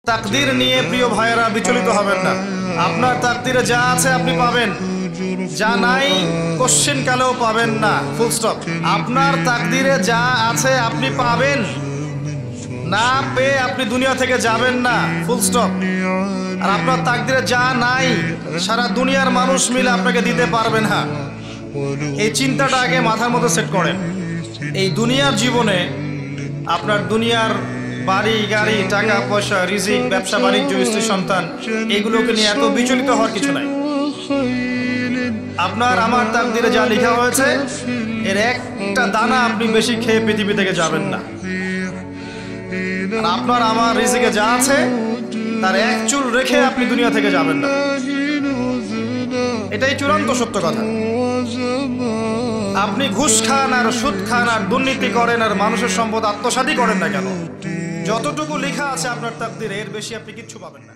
তাকদীর নিয়ে প্রিয় ভাইয়েরা বিচলিত হবেন না। আপনার তাকদীরে যা আছে আপনি পাবেন, যা নাই কোশ্চেন কালেও পাবেন না, ফুল স্টপ। আপনার তাকদীরে যা আছে আপনি পাবেন, না পেয়ে আপনি দুনিয়া থেকে যাবেন না, ফুল স্টপ। আর আপনার তাকদীরে যা নাই সারা দুনিয়ার মানুষ মিলে আপনাকে দিতে পারবে না। এই চিন্তাটা আগে মাথার মধ্যে সেট করেন। এই দুনিয়ার জীবনে আপনার দুনিয়ার বাড়ি গাড়ি টাকা পয়সা রিজিক ব্যবসা বাণিজ্য স্ত্রী সন্তান এগুলোকে নিয়ে এত বিচলিত হওয়ার কিছু নাই। আপনার আমার তাকদীরে যা লেখা হয়েছে এর একটা দানা আপনি বেশি খেয়ে পৃথিবী থেকে যাবেন না। আর আপনার আমার রিজিকে যা আছে তার এক চুল রেখে আপনি দুনিয়া থেকে যাবেন না। এটাই চূড়ান্ত সত্য কথা। আপনি ঘুষ খান আর সুদ খান আর দুর্নীতি করেন আর মানুষের সম্পদ আত্মসাৎই করেন না কেন, যতটুকু লেখা আছে আপনার তাকদীরে এর বেশি আপনি কিচ্ছু পাবেন না।